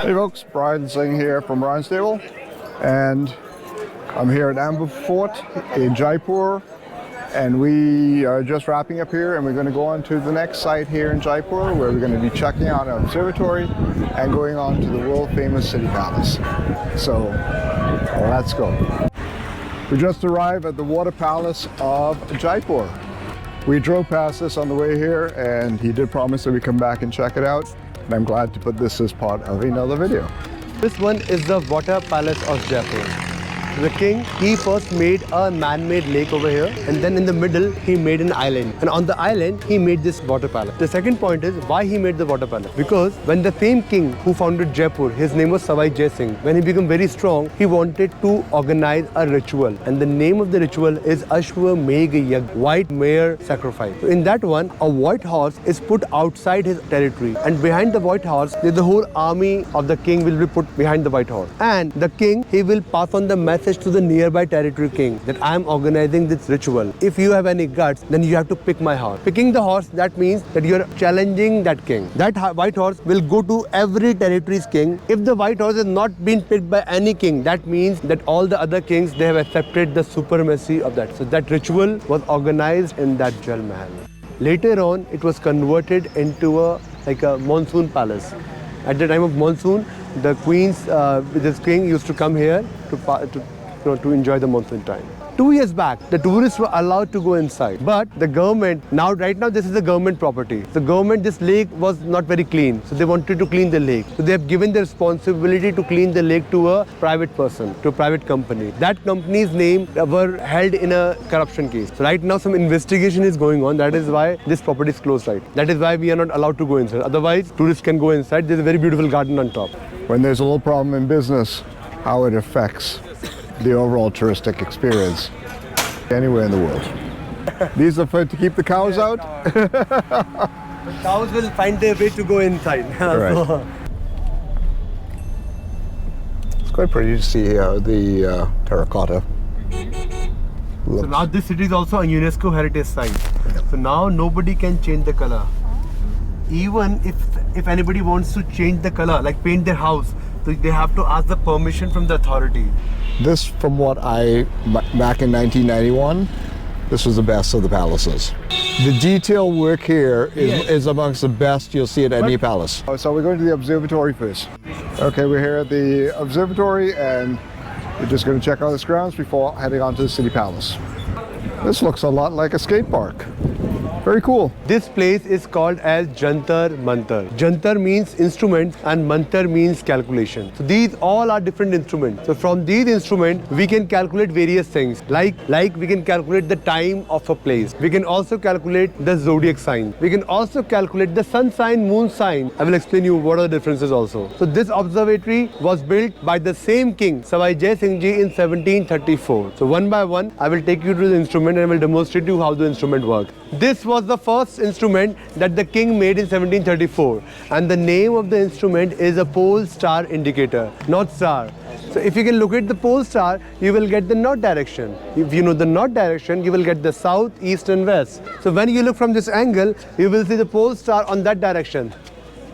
Hey folks, Brian Singh here from Brian Stable, and I'm here at Amber Fort in Jaipur, and we are just wrapping up here, and we're going to go on to the next site here in Jaipur, where we're going to be checking out an observatory and going on to the world famous city palace. So let's go. We just arrived at the water palace of Jaipur. We drove past this on the way here, and he did promise that we come back and check it out. And I'm glad to put this as part of another video. This one is the water palace of Jaipur. The king, he first made a man-made lake over here, and then in the middle he made an island, and on the island he made this water palace. The second point is why he made the water palace, because when the same king who founded Jaipur, his name was Savai Jai Singh, when he became very strong, he wanted to organize a ritual, and the name of the ritual is Ashwamedh Yagna, white mare sacrifice. So in that one, a white horse is put outside his territory, and behind the white horse, the whole army of the king will be put behind the white horse, and the king, he will pass on the message to the nearby territory king that I am organizing this ritual. If you have any guts, then you have to pick my horse. Picking the horse, that means that you are challenging that king. That white horse will go to every territory's king. If the white horse has not been picked by any king, that means that all the other kings, they have accepted the supremacy of that. So that ritual was organized in that Taj Mahal. Later on, it was converted into a monsoon palace. At the time of monsoon, the queens, this king used to come here to enjoy the monsoon time. 2 years back, the tourists were allowed to go inside, but the government, right now this is a government property. The government, this lake was not very clean, so they wanted to clean the lake. So they have given the responsibility to clean the lake to a private person, to a private company. That company's name were held in a corruption case. So right now some investigation is going on. That is why this property is closed right. That is why we are not allowed to go inside. Otherwise, tourists can go inside. There's a very beautiful garden on top. When there's a little problem in business, how it affects the overall touristic experience anywhere in the world. These are for to keep the cows out? The cows will find their way to go inside. Right. It's quite pretty to see the terracotta. So now this city is also a UNESCO heritage site. So now nobody can change the color. Even if anybody wants to change the color, like paint their house, so they have to ask the permission from the authority. This, from what back in 1991, this was the best of the palaces. The detail work here is amongst the best you'll see at any palace. So we're going to the observatory first. Okay, we're here at the observatory, and we're just going to check out the grounds before heading on to the city palace. This looks a lot like a skate park. Very cool. This place is called as Jantar Mantar. Jantar means instrument and Mantar means calculation. So these all are different instruments. So from these instruments, we can calculate various things. Like we can calculate the time of a place. We can also calculate the zodiac sign. We can also calculate the sun sign, moon sign. I will explain you what are the differences also. So this observatory was built by the same king, Savai Jai Singh Ji, in 1734. So one by one, I will take you to the instrument and I will demonstrate you how the instrument works. This was the first instrument that the king made in 1734, and the name of the instrument is a pole star indicator, north star. So if you can locate the pole star, you will get the north direction. If you know the north direction, you will get the south, east and west. So when you look from this angle, you will see the pole star on that direction.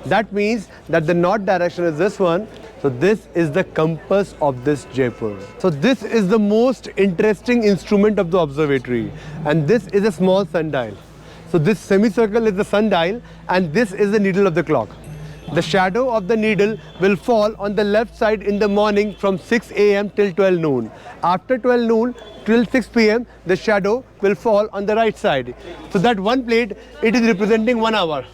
That means that the north direction is this one. So this is the compass of this Jaipur. So this is the most interesting instrument of the observatory, and this is a small sundial. So this semicircle is the sundial, and this is the needle of the clock. The shadow of the needle will fall on the left side in the morning from 6 a.m. till 12 noon. After 12 noon till 6 p.m. the shadow will fall on the right side. So that one plate, it is representing 1 hour.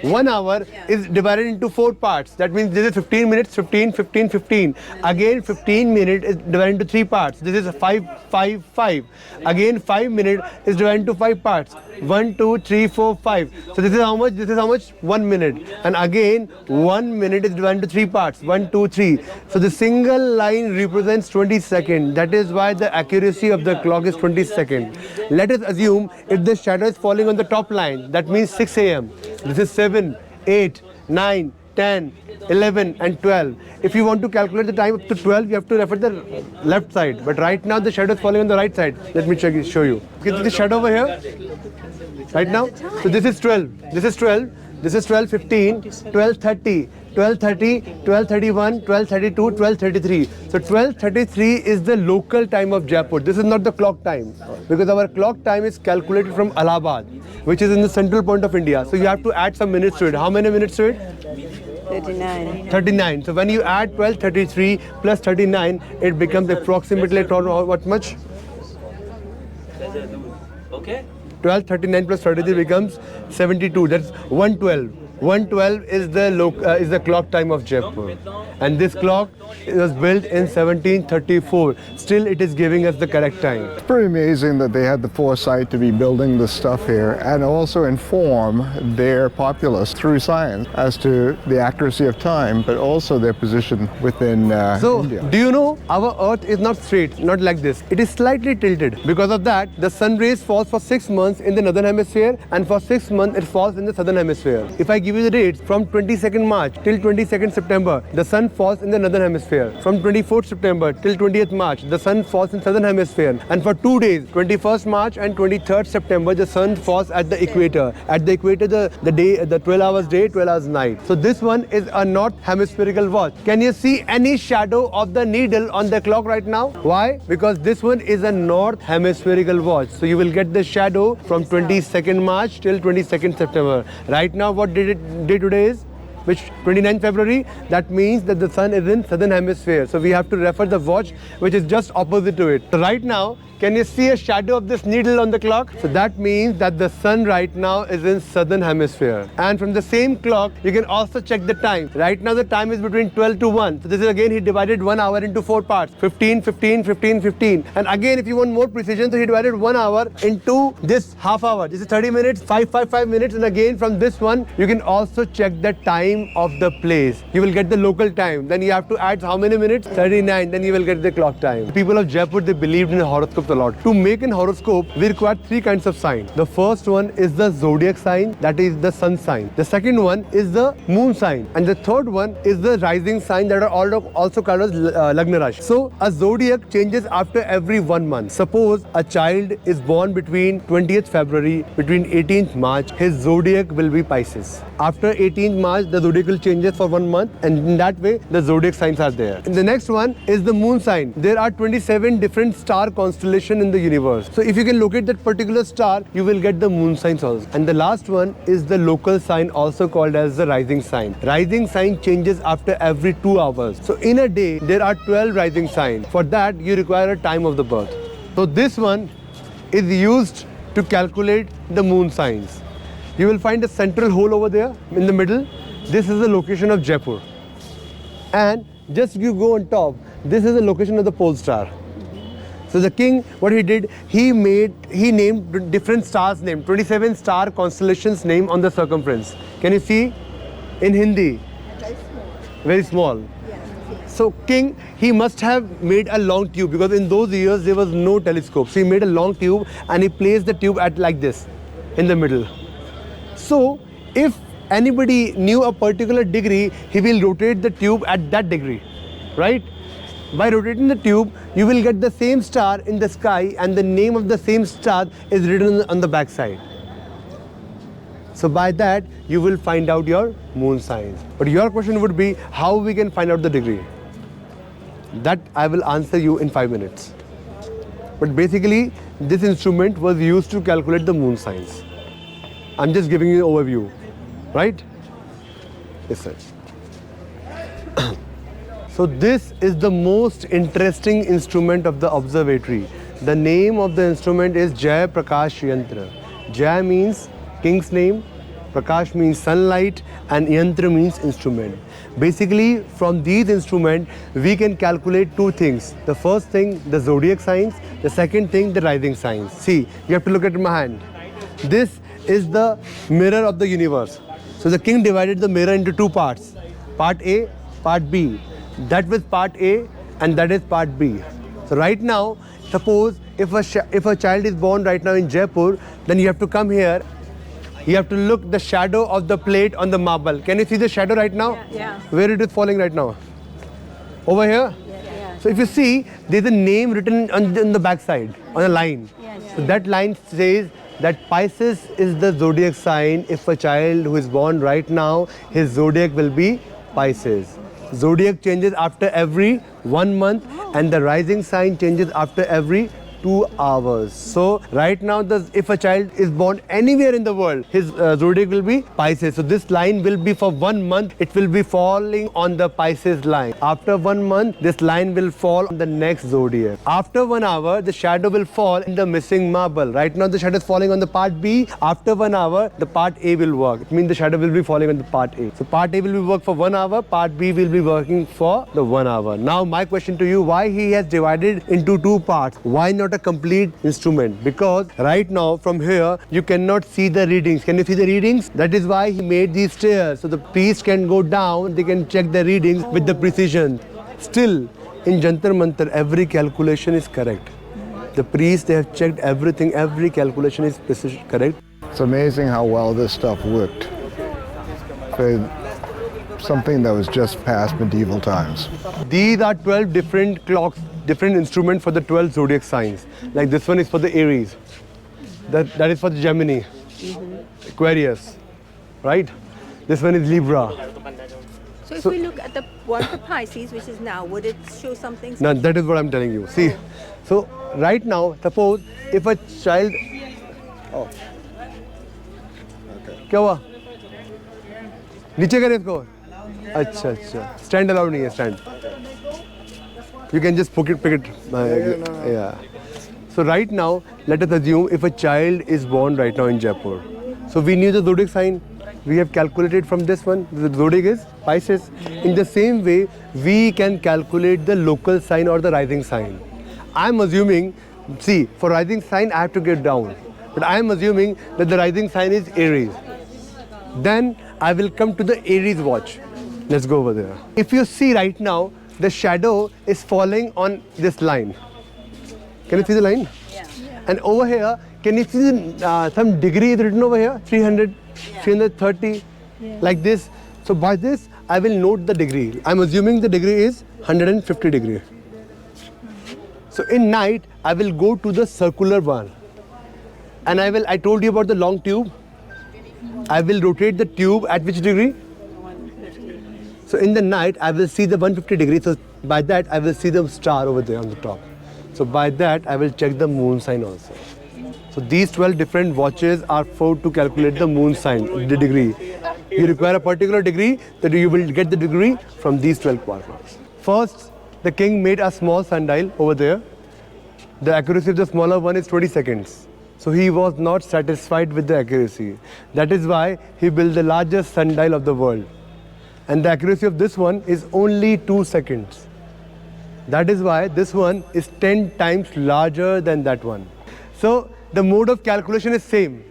1 hour is divided into 4 parts. That means this is 15 minutes, 15, 15, 15. Again 15 minutes is divided into 3 parts. This is 5, 5, 5. Again 5 minutes is divided into 5 parts. 1, 2, 3, 4, 5. So this is how much? This is how much? 1 minute. And again 1 minute is divided into 3 parts. 1, 2, 3. So the single line represents 20 seconds. That is why the accuracy of the clock is 20 seconds. Let us assume if the shadow is falling on the top line, that means 6 a.m. This is 7, 8, 9, 10, 11 and 12. If you want to calculate the time up to 12, you have to refer the left side. But right now the shadow is falling on the right side. Let me show you. Okay, the shadow over here. Right now. So this is 12. This is 12. This is 12:15, 12:30, 12:30, 12:31, 12:32, 12:33. So 12:33 is the local time of Jaipur. This is not the clock time, because our clock time is calculated from Allahabad, which is in the central point of India. So you have to add some minutes to it. How many minutes to it? 39. 39. So when you add 12:33 plus 39, it becomes approximately what much? Okay. 12:39 plus 33 becomes 72. That's 112. 112 is the clock time of Jaipur, and this clock was built in 1734. Still, it is giving us the correct time. It's pretty amazing that they had the foresight to be building this stuff here and also inform their populace through science as to the accuracy of time, but also their position within So, India. do you know our Earth is not straight, not like this. It is slightly tilted. Because of that, the sun rays falls for 6 months in the northern hemisphere, and for 6 months it falls in the southern hemisphere. If I give you the dates, from 22nd March till 22nd September, the sun falls in the northern hemisphere. From 24th September till 20th March, the sun falls in southern hemisphere. And for 2 days, 21st March and 23rd September, the sun falls at the equator. At the equator, the 12 hours day, 12 hours night. So this one is a north hemispherical watch. Can you see any shadow of the needle on the clock right now? Why? Because this one is a north hemispherical watch. So you will get the shadow from 22nd March till 22nd September. Right now, what day today is? Which 29th February, that means that the sun is in southern hemisphere. So we have to refer the watch which is just opposite to it. So right now, can you see a shadow of this needle on the clock? So that means that the sun right now is in southern hemisphere. And from the same clock, you can also check the time. Right now the time is between 12 to 1. So this is again, he divided 1 hour into 4 parts. 15, 15, 15, 15. And again, if you want more precision, so he divided 1 hour into this half hour. This is 30 minutes, 5 minutes. And again, from this one, you can also check the time of the place. You will get the local time. Then you have to add how many minutes? 39. Then you will get the clock time. People of Jaipur, they believed in horoscope a lot. To make an horoscope, we require 3 kinds of signs. The first one is the zodiac sign, that is the sun sign. The second one is the moon sign. And the third one is the rising sign, that are also called as Lagna Rashi. So a zodiac changes after every 1 month. Suppose a child is born between 20th February, between 18th March, his zodiac will be Pisces. After 18th March, the zodiac will change for 1 month, and in that way, the zodiac signs are there. And the next one is the moon sign. There are 27 different star constellations in the universe. So if you can locate that particular star, you will get the moon signs also. And the last one is the local sign, also called as the rising sign. Rising sign changes after every 2 hours. So in a day, there are 12 rising signs. For that, you require a time of the birth. So this one is used to calculate the moon signs. You will find a central hole over there in the middle. This is the location of Jaipur. And just you go on top, this is the location of the pole star. So the king, what he did, he named different stars name, 27 star constellations name on the circumference. Can you see in Hindi? Very small. So king, he must have made a long tube, because in those years there was no telescope. So he made a long tube and he placed the tube at like this in the middle. So if anybody knew a particular degree, he will rotate the tube at that degree, right? By rotating the tube, you will get the same star in the sky, and the name of the same star is written on the back side. So by that, you will find out your moon signs. But your question would be, how we can find out the degree? That I will answer you in 5 minutes. But basically, this instrument was used to calculate the moon signs. I'm just giving you an overview, right? Yes, sir. So this is the most interesting instrument of the observatory. The name of the instrument is Jai Prakash Yantra. Jai means king's name, Prakash means sunlight, and Yantra means instrument. Basically, from these instruments, we can calculate 2 things. The first thing, the zodiac signs. The second thing, the rising signs. See, you have to look at my hand. This is the mirror of the universe. So the king divided the mirror into 2 parts. Part A, Part B. That was part A and that is part B. So right now, suppose if a child is born right now in Jaipur, then you have to come here. You have to look the shadow of the plate on the marble. Can you see the shadow right now? Yeah. Where it is falling right now? Over here? Yeah. So if you see, there's a name written on the back side, on a line. Yeah. So that line says that Pisces is the zodiac sign. If a child who is born right now, his zodiac will be Pisces. Zodiac changes after every 1 month and the rising sign changes after every 2 hours. So right now, if a child is born anywhere in the world, his zodiac will be Pisces. So this line will be for 1 month, it will be falling on the Pisces line. After 1 month, this line will fall on the next zodiac. After 1 hour, the shadow will fall in the missing marble. Right now, the shadow is falling on the part B. After 1 hour, the part A will work. It means the shadow will be falling on the part A. So part A will be work for 1 hour, part B will be working for the 1 hour. Now my question to you, why he has divided into 2 parts? Why not a complete instrument? Because right now from here you cannot see the readings. Can you see the readings? That is why he made these stairs, so the priest can go down, they can check the readings with the precision. Still, in Jantar Mantar, every calculation is correct. The priests, they have checked everything, every calculation is correct. It's amazing how well this stuff worked for something that was just past medieval times. These are 12 different clocks, different instruments for the 12 zodiac signs. Like this one is for the Aries, that is for the Gemini, Aquarius, right? This one is Libra. So if we look at the one for Pisces, which is now, would it show something? Now that is what I'm telling you. See, so right now, suppose if a child, oh, क्या हुआ? नीचे करे इसको. अच्छा अच्छा. Stand allowed नहीं है, stand. You can just pick it. Yeah. So right now, let us assume if a child is born right now in Jaipur. So we knew the zodiac sign. We have calculated from this one. The zodiac is Pisces. In the same way, we can calculate the local sign or the rising sign. I'm assuming, see, for rising sign I have to get down. But I'm assuming that the rising sign is Aries. Then I will come to the Aries watch. Let's go over there. If you see right now, the shadow is falling on this line. Can you see the line? Yeah. And over here, can you see some degree is written over here? 300, 330, like this. So by this, I will note the degree. I'm assuming the degree is 150 degree. So in night, I will go to the circular one. And I told you about the long tube. I will rotate the tube at which degree? 150. So in the night, I will see the 150 degree. So by that, I will see the star over there on the top. So by that, I will check the moon sign also. So these 12 different watches are for to calculate the moon sign, the degree. You require a particular degree, that you will get the degree from these 12 quadrants. First, the king made a small sundial over there. The accuracy of the smaller one is 20 seconds. So he was not satisfied with the accuracy. That is why he built the largest sundial of the world. And the accuracy of this one is only 2 seconds. That is why this one is 10 times larger than that one. So the mode of calculation is same.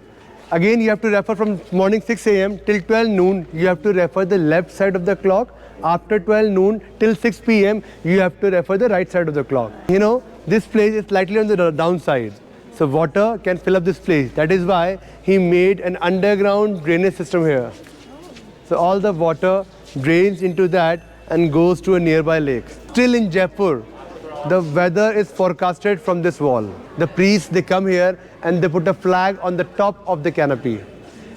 Again, you have to refer from morning 6 a.m. till 12 noon, you have to refer the left side of the clock. After 12 noon till 6 p.m., you have to refer the right side of the clock. You know, this place is slightly on the downside. So water can fill up this place. That is why he made an underground drainage system here. So all the water drains into that and goes to a nearby lake. Still in Jaipur, the weather is forecasted from this wall. The priests, they come here and they put a flag on the top of the canopy.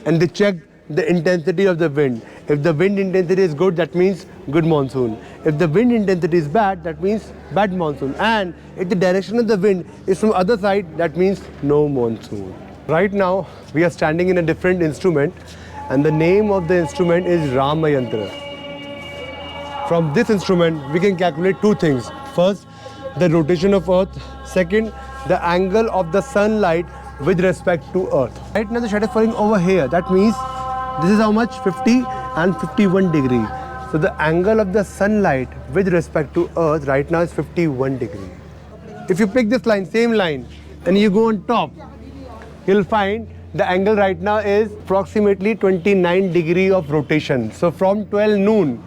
And they check the intensity of the wind. If the wind intensity is good, that means good monsoon. If the wind intensity is bad, that means bad monsoon. And if the direction of the wind is from other side, that means no monsoon. Right now, we are standing in a different instrument, and the name of the instrument is Ramayantra. From this instrument, we can calculate 2 things. First, the rotation of Earth. Second, the angle of the sunlight with respect to Earth. Right now, the shadow is falling over here. That means this is how much? 50 and 51 degree. So the angle of the sunlight with respect to Earth right now is 51 degree. If you pick this line, same line, and you go on top, you'll find the angle right now is approximately 29 degree of rotation. So from 12 noon,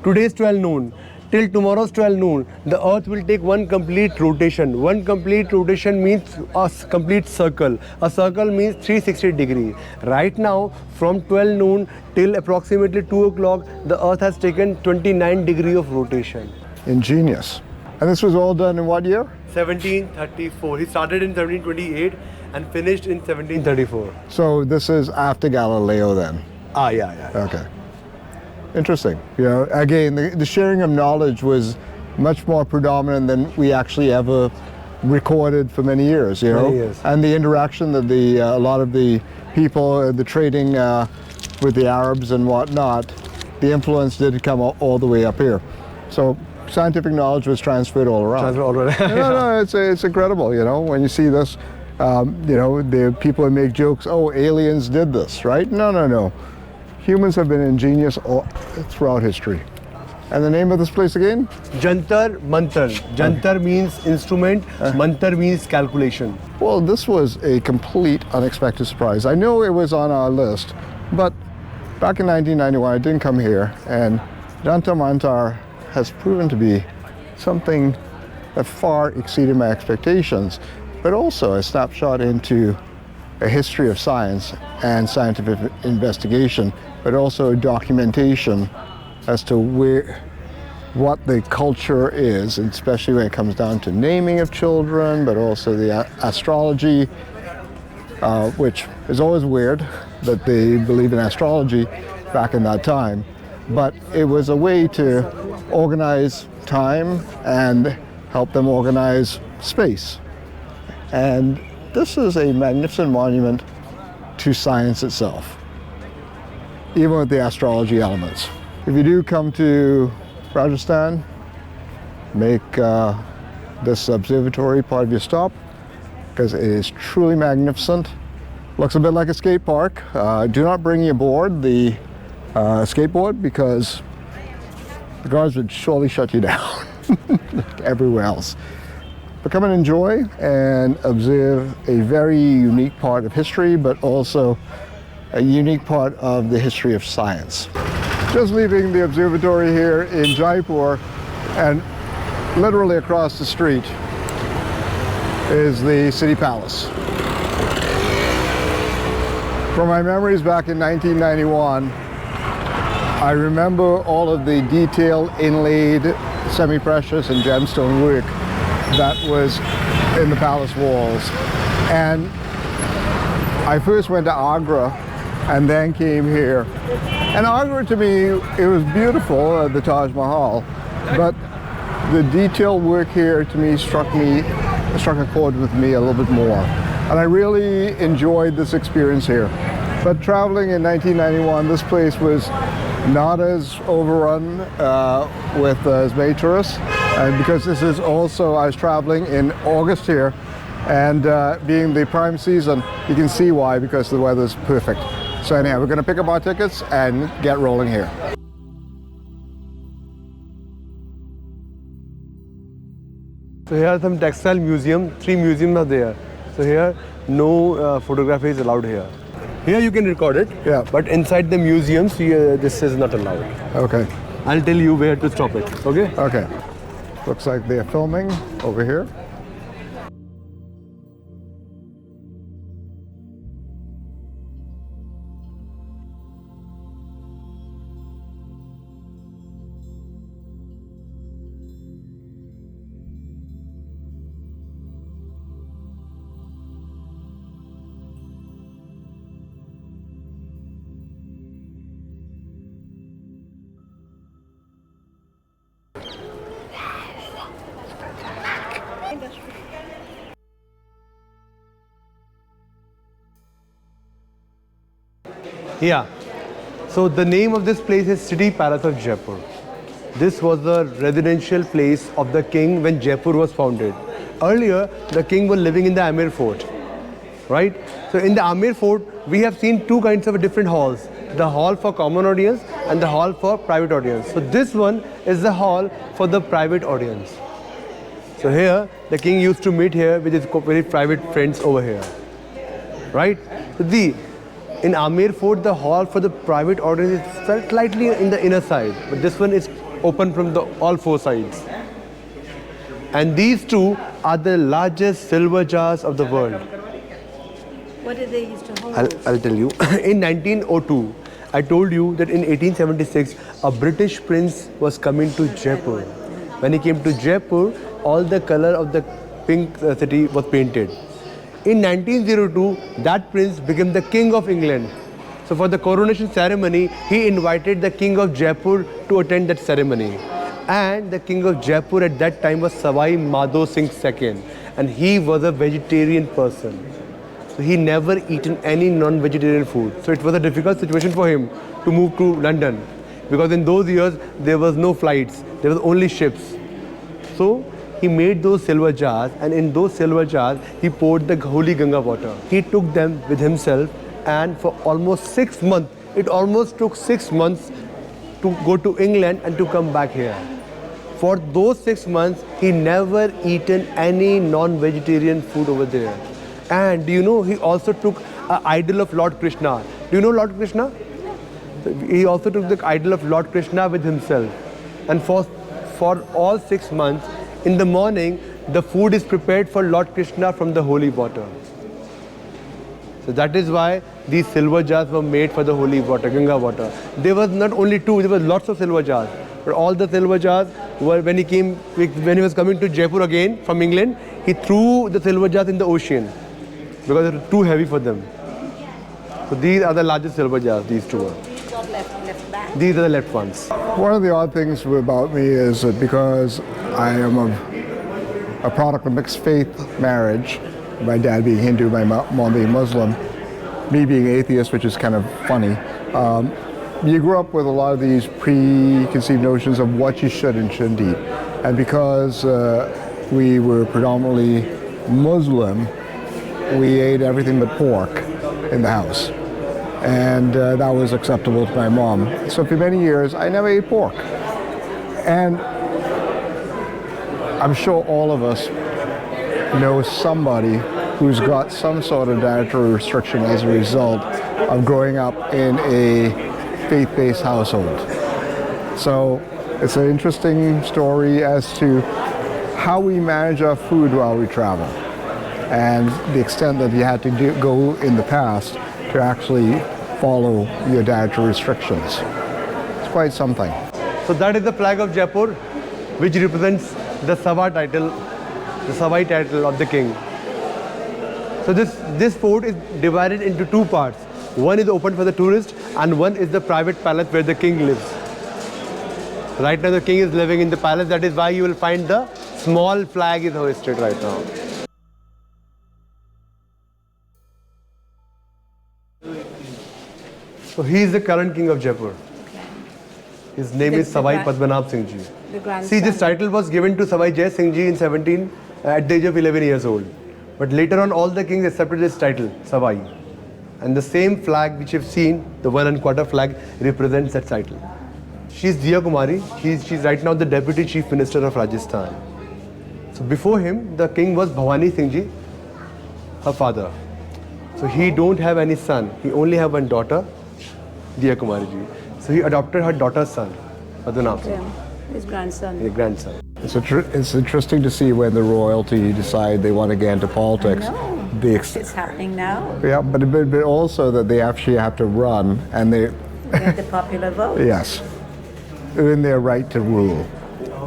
today's 12 noon, till tomorrow's 12 noon, the Earth will take one complete rotation. One complete rotation means a complete circle. A circle means 360 degree. Right now, from 12 noon till approximately 2 o'clock, the Earth has taken 29 degree of rotation. Ingenious. And this was all done in what year? 1734. He started in 1728 and finished in 1734. So this is after Galileo then? Yeah. Okay. Interesting. You know, again, the sharing of knowledge was much more predominant than we actually ever recorded for many years. You know, Many years. and the interaction that a lot of the people, the trading with the Arabs and whatnot, the influence did come all the way up here. So scientific knowledge was transferred all around. Transfer already. No, it's incredible. You know, when you see this, you know, the people who make jokes. Oh, aliens did this, right? No. Humans have been ingenious throughout history. And the name of this place again? Jantar Mantar. Jantar means instrument, Mantar means calculation. Well, this was a complete unexpected surprise. I know it was on our list, but back in 1991, I didn't come here, and Jantar Mantar has proven to be something that far exceeded my expectations, but also a snapshot into a history of science and scientific investigation, but also a documentation as to what the culture is, and especially when it comes down to naming of children, but also the astrology, which is always weird that they believe in astrology back in that time. But it was a way to organize time and help them organize space. And this is a magnificent monument to science itself, even with the astrology elements. If you do come to Rajasthan, make this observatory part of your stop, because it is truly magnificent. Looks a bit like a skate park. Do not bring your board, the skateboard, because the guards would surely shut you down like everywhere else. But come and enjoy and observe a very unique part of history, but also a unique part of the history of science. Just leaving the observatory here in Jaipur, and literally across the street is the city palace. From my memories back in 1991, I remember all of the detailed inlaid semi-precious and gemstone work that was in the palace walls. And I first went to Agra and then came here. And Agra, to me, it was beautiful, the Taj Mahal, but the detailed work here to me struck a chord with me a little bit more. And I really enjoyed this experience here. But traveling in 1991, this place was not as overrun with as many tourists. And because this is also, I was traveling in August here, and being the prime season, you can see why, because the weather's perfect. So anyhow, we're going to pick up our tickets and get rolling here. So here are some textile museum. 3 museums are there. So here, no photography is allowed here. Here you can record it. Yeah. But inside the museums, this is not allowed. Okay. I'll tell you where to stop it. Okay? Okay. Looks like they're filming over here. Yeah. So the name of this place is City Palace of Jaipur. This was the residential place of the king when Jaipur was founded. Earlier, the king was living in the Amir Fort, right? So in the Amir Fort, we have seen 2 kinds of different halls. The hall for common audience and the hall for private audience. So this one is the hall for the private audience. So here, the king used to meet here with his very private friends over here, right? So in Amir Fort, the hall for the private audience is slightly in the inner side, but this one is open from all 4 sides. And these 2 are the largest silver jars of the world. What did they used to hold? I'll tell you. In 1902, I told you that in 1876, a British prince was coming to Jaipur. When he came to Jaipur, all the color of the pink city was painted. In 1902, that prince became the king of England. So So for the coronation ceremony, he invited the king of Jaipur to attend that ceremony. And the king of Jaipur at that time was Savai Madho Singh II, and he was a vegetarian person. So he never eaten any non-vegetarian food. So it was a difficult situation for him to move to London, because in those years there was no flights, there was only ships. So he made those silver jars, and in those silver jars he poured the holy Ganga water. He took them with himself, and for almost 6 months, it almost took 6 months to go to England and to come back here. For those 6 months, he never eaten any non-vegetarian food over there. And do you know, he also took an idol of Lord Krishna. Do you know Lord Krishna? He also took the idol of Lord Krishna with himself. And for all 6 months, in the morning, the food is prepared for Lord Krishna from the holy water. So that is why these silver jars were made for the holy water, Ganga water. There was not only 2, there were lots of silver jars. But all the silver jars were, when he was coming to Jaipur again from England, he threw the silver jars in the ocean because it was too heavy for them. So these are the largest silver jars, these 2 are. These got left back. These are the left ones. One of the odd things about me is that because I am a product of mixed faith marriage, my dad being Hindu, my mom being Muslim, me being atheist, which is kind of funny, you grew up with a lot of these preconceived notions of what you should and shouldn't eat. And because we were predominantly Muslim, we ate everything but pork in the house. And that was acceptable to my mom. So for many years, I never ate pork. And I'm sure all of us know somebody who's got some sort of dietary restriction as a result of growing up in a faith-based household. So it's an interesting story as to how we manage our food while we travel, and the extent that you had to go in the past to actually follow your dietary restrictions. It's quite something. So that is the flag of Jaipur, which represents the Savai title of the king. So this fort is divided into 2 parts. One is open for the tourist, and one is the private palace where the king lives. Right now the king is living in the palace. That is why you will find the small flag is hoisted right now. So he is the current king of Jaipur. His name is Savai Padmanabh Singh Ji. The grandson. See, this title was given to Savai Jai Singh Ji in at the age of 11 years old. But later on, all the kings accepted this title, Savai. And the same flag which you've seen, the 1 1/4 flag, represents that title. She's Diya Kumari. She's right now the Deputy Chief Minister of Rajasthan. So before him, the king was Bhavani Singh Ji, her father. So he don't have any son. He only have one daughter, Diya Kumari Ji. So he adopted her daughter's son, Padmanabh Singh. His grandson. His grandson. It's interesting to see when the royalty decide they want to get into politics. It's happening now. Yeah, but also that they actually have to run, and they Get the popular vote. yes, in their right to rule,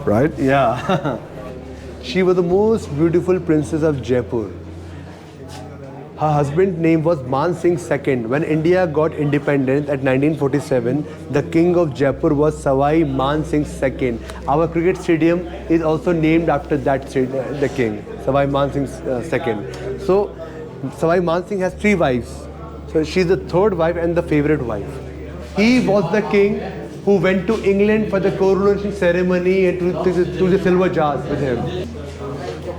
right? Yeah. She was the most beautiful princess of Jaipur. Her husband's name was Man Singh II. When India got independence at 1947, the king of Jaipur was Savai Man Singh II. Our cricket stadium is also named after that the king, Savai Man Singh II. So Savai Man Singh has 3 wives. So she's the 3rd wife and the favorite wife. He was the king who went to England for the coronation ceremony and to the silver jars with him.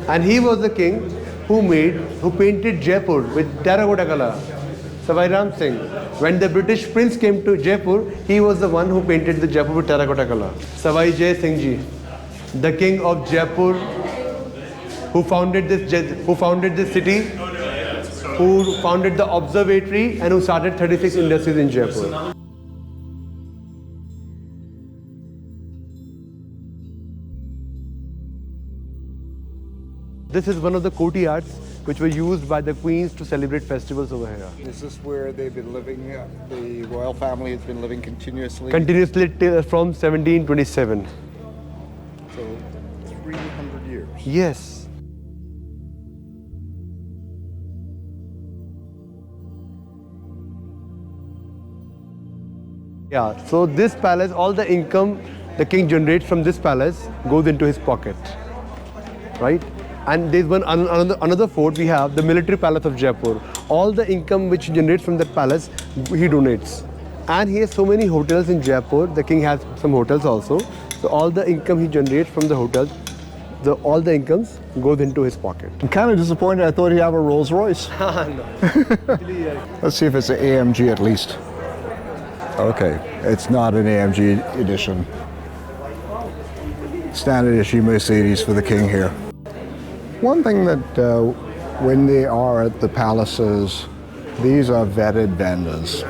And he was the king who painted Jaipur with terracotta color, Savai Ram Singh. When the British prince came to Jaipur, he was the one who painted the Jaipur with terracotta color. Savai Jai Singh Ji, the king of Jaipur, who founded this city, who founded the Observatory, and who started 36 industries in Jaipur. This is one of the courtyards which were used by the queens to celebrate festivals over here. Is this where they've been living, the royal family has been living continuously? Continuously from 1727. So 300 years. Yes. Yeah, so this palace, all the income the king generates from this palace goes into his pocket, right? And there's another fort we have, the military palace of Jaipur. All the income which he generates from that palace, he donates. And he has so many hotels in Jaipur. The king has some hotels also. So all the income he generates from the hotels, all the incomes goes into his pocket. I'm kind of disappointed. I thought he'd have a Rolls Royce. No. Let's see if it's an AMG at least. Okay, it's not an AMG edition. Standard issue Mercedes for the king here. One thing that when they are at the palaces, these are vetted vendors.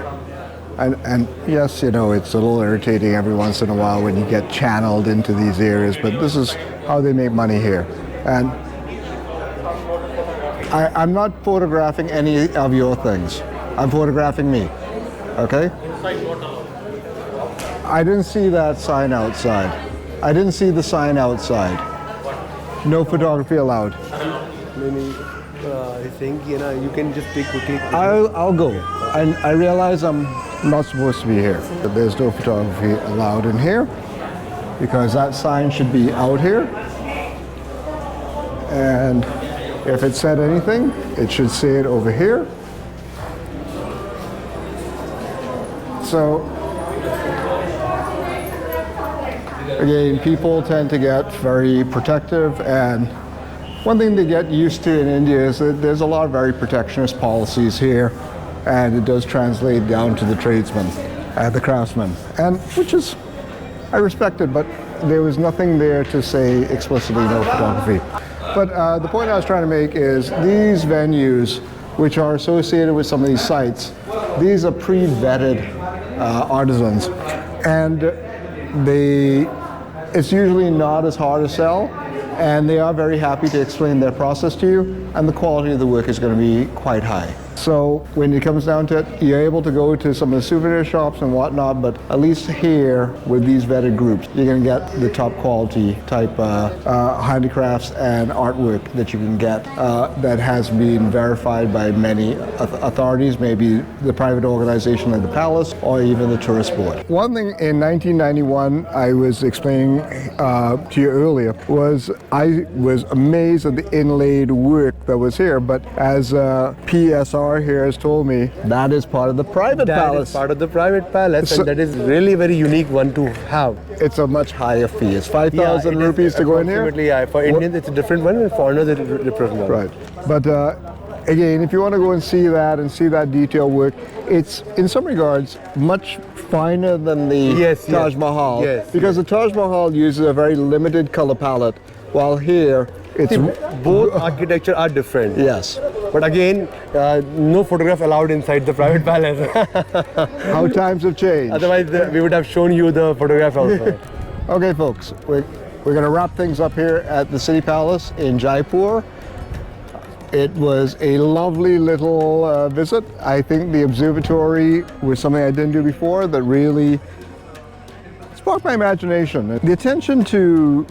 And yes, you know, it's a little irritating every once in a while when you get channeled into these areas, but this is how they make money here. And I'm not photographing any of your things. I'm photographing me, okay? I didn't see that sign outside. I didn't see the sign outside. No photography allowed. I think, you know, you can just take quickly. I'll go. And I realize I'm not supposed to be here. There's no photography allowed in here because that sign should be out here. And if it said anything, it should say it over here. So, again, people tend to get very protective, and one thing they get used to in India is that there's a lot of very protectionist policies here, and it does translate down to the tradesmen and the craftsmen, and which is, I respect it, but there was nothing there to say explicitly no photography. But the point I was trying to make is these venues, which are associated with some of these sites, these are pre-vetted artisans, and it's usually not as hard to sell, and they are very happy to explain their process to you, and the quality of the work is going to be quite high. So when it comes down to it, you're able to go to some of the souvenir shops and whatnot, but at least here with these vetted groups, you're going to get the top quality type handicrafts and artwork that you can get that has been verified by many authorities, maybe the private organization like the palace or even the tourist board. One thing in 1991 I was explaining to you earlier was I was amazed at the inlaid work that was here, but as PSR here has told me, that is part of the private palace. That is part of the private palace, so, and that is really very unique one to have. It's a much higher fee. It's 5,000 rupees to go in here. Yeah. For Indians, it's a different one, and foreigners, it's a different one. Right. But again, if you want to go and see that detail work, it's in some regards much finer than the Taj Mahal. Yes. Because the Taj Mahal uses a very limited color palette, while here it's both architecture are different. Yes. But again, no photograph allowed inside the private palace. How times have changed. Otherwise, we would have shown you the photograph also. Okay, folks, we're going to wrap things up here at the City Palace in Jaipur. It was a lovely little visit. I think the observatory was something I didn't do before that really sparked my imagination. The attention to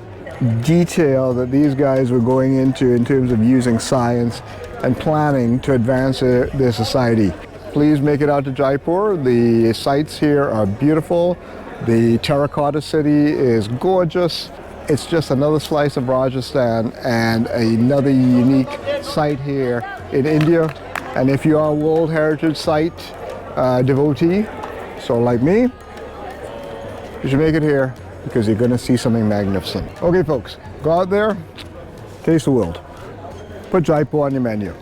detail that these guys were going into in terms of using science and planning to advance their society. Please make it out to Jaipur. The sights here are beautiful. The terracotta city is gorgeous. It's just another slice of Rajasthan and another unique site here in India. And if you are a World Heritage Site devotee, so like me, you should make it here because you're going to see something magnificent. Okay, folks, go out there, taste the world. Put Jaipur on your menu.